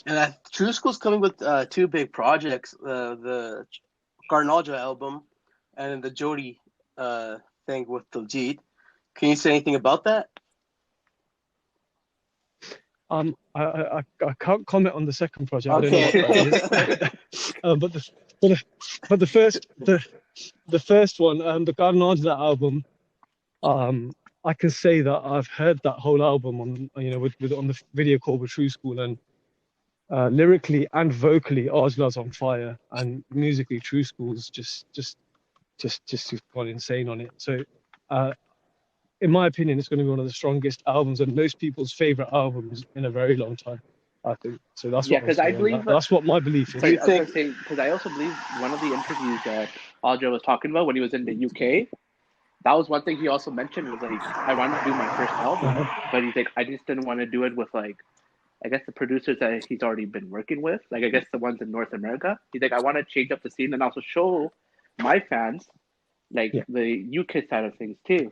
And TRU SKOOL's coming with two big projects: the Karan Aujla album and the Jody thing with Diljit. Can you say anything about that? I can't comment on the second project. Okay. I don't know what that is. But the first one, the Karan Aujla album, I can say that I've heard that whole album on with on the video call with TRU SKOOL, and lyrically and vocally, Aujla's on fire, and musically, TRU SKOOL's just gone insane on it. So, in my opinion, it's going to be one of the strongest albums and most people's favorite albums in a very long time, I think. So that's Yeah, what I'll because I say. believe That's what my belief is. sorry, I was gonna say because I also believe one of the interviews that Audra was talking about when he was in the UK, that was one thing he also mentioned was like I wanted to do my first album, but he's like I just didn't want to do it with like I guess the producers that he's already been working with, like I guess the ones in North America. He's like I want to change up the scene and also show my fans like Yeah. the UK side of things too.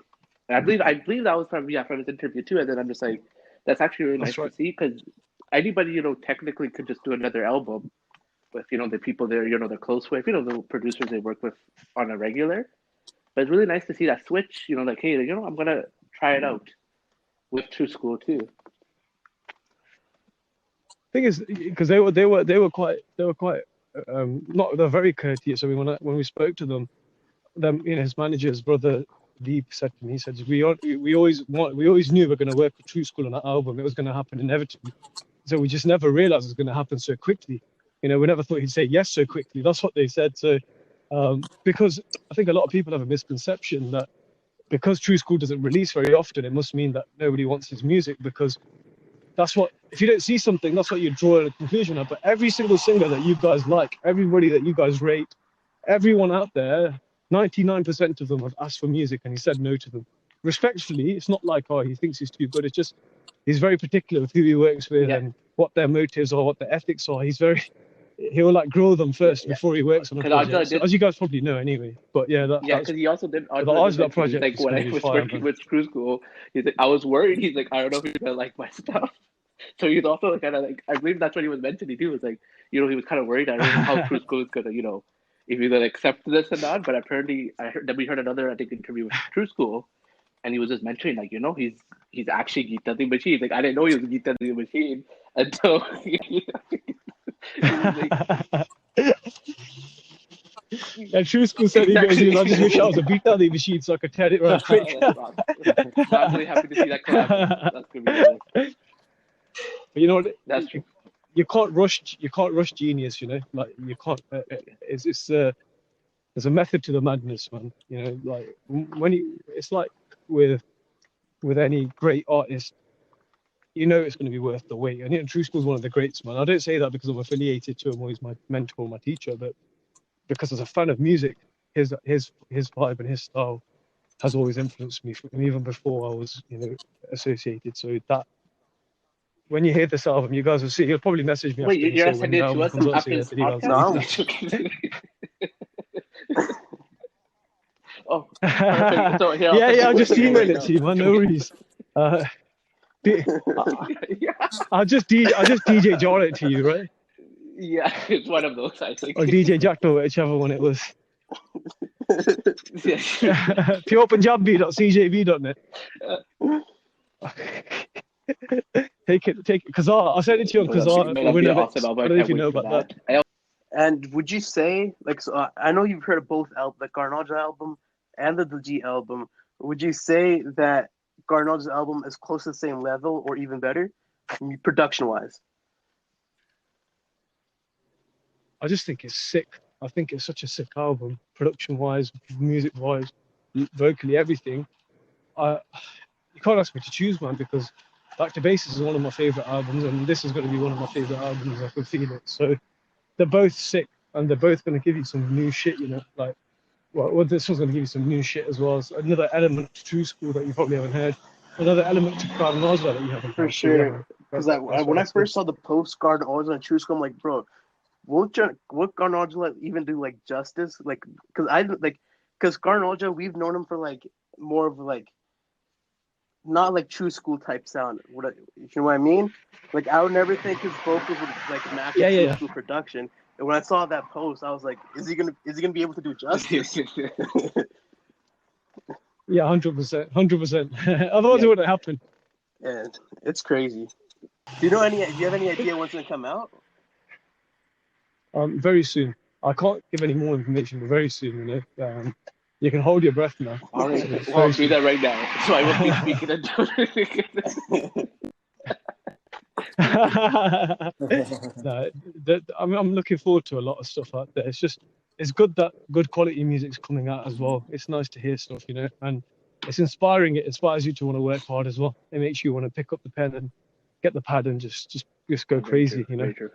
And I believe that was from his interview too. And then I'm just like, that's actually really nice That's right. to see because anybody technically could just do another album with the people they're they're close with, the producers they work with on a regular. But it's really nice to see that switch. Like hey, I'm gonna try it out with TRU SKOOL too. Thing is, because they were quite not they're very courteous. I mean, when we spoke to them, his manager's brother Deep said to me, he said we always knew we were going to work with TRU SKOOL on that album. It was going to happen inevitably. So we just never realized it was going to happen so quickly. We never thought he'd say yes so quickly. That's what they said. So because I think a lot of people have a misconception that because TRU SKOOL doesn't release very often, it must mean that nobody wants his music, because that's what, if you don't see something, that's what you draw a conclusion of. But every single singer that you guys like, everybody that you guys rate, everyone out there, 99% of them have asked for music and he said no to them. Respectfully, it's not like, oh, he thinks he's too good. It's just, he's very particular with who he works with and what their motives are, what their ethics are. He'll like grow them first before he works on a project. So, as you guys probably know anyway. But yeah, because he also did. That project. Like when I was working with TRU SKOOL, he's like, I was worried. He's like, I don't know if he's gonna like my stuff. So he's also kind of like, I believe that's what he was mentioning too. Was like, he was kind of worried. I don't know how TRU SKOOL is gonna, if he's gonna accept this or not. But apparently, we heard another, I think, interview with TRU SKOOL, and he was just mentioning like, he's actually Gita the Machine. Like I didn't know he was Gita the Machine until. And TRU SKOOL said exactly. I just wish I was a Beta the Machine so I could tear it right quick. I'm really happy to see that collab. That's gonna be good. But you know what? That's true. You can't rush genius. Like you can't. There's a method to the madness, man. Like it's like with any great artist, it's going to be worth the wait. And TRU SKOOL's one of the greats, man. I don't say that because I'm affiliated to him or he's my mentor, my teacher, but because as a fan of music, his vibe and his style has always influenced me even before I was associated. So that when you hear this album, you guys will see. He'll probably message me. Wait, you're gonna send it to us after this podcast? Oh, perfect. So here, I'll just email it to you, man. No worries. I'll just DJ jar it to you, right? Yeah, it's one of those, I think. Or DJ Jackdo, whichever one it was. purepunjabi.cjb.net. Take it. Kazaa. I'll send it to you on Kazaa. I don't know if you know about that. And would you say, like, so I know you've heard of both the Karan Aujla album and the Diljit album. Would you say that Karan Aujla's album is close to the same level or even better, production-wise? I just think it's sick. I think it's such a sick album, production-wise, music-wise, vocally, everything. You can't ask me to choose, man, because Back to Basics is one of my favorite albums, and this is going to be one of my favorite albums. I can feel it. So they're both sick, and they're both going to give you some new shit, like, well, this one's going to give you some new shit as well. So another element to TRU SKOOL that you probably haven't heard. Another element to Karan Aujla that you haven't heard. For sure. Because when I first saw the post Karan Aujla and TRU SKOOL, I'm like, bro, what Karan Aujla even do like justice? Like, because Karan Aujla, we've known him for like more of like not like true school type sound. You know what I mean? Like I would never think his vocals would like match Yeah, a true yeah, school production. And when I saw that post, I was like, is he gonna be able to do justice? yeah, 100%, 100%. Otherwise, Yeah. it wouldn't happen. And it's crazy. Do you have any idea when it's gonna come out? Very soon. I can't give any more information, but very soon, you know. You can hold your breath now. All right. It's Well, I'll very do soon. that right now. So I won't be speaking into No, I'm looking forward to a lot of stuff out there. It's good that good quality music's coming out as well. It's nice to hear stuff, you know, and it's inspiring. It inspires you to want to work hard as well. It makes you want to pick up the pen and get the pad and just go Very crazy, true, you know. very true.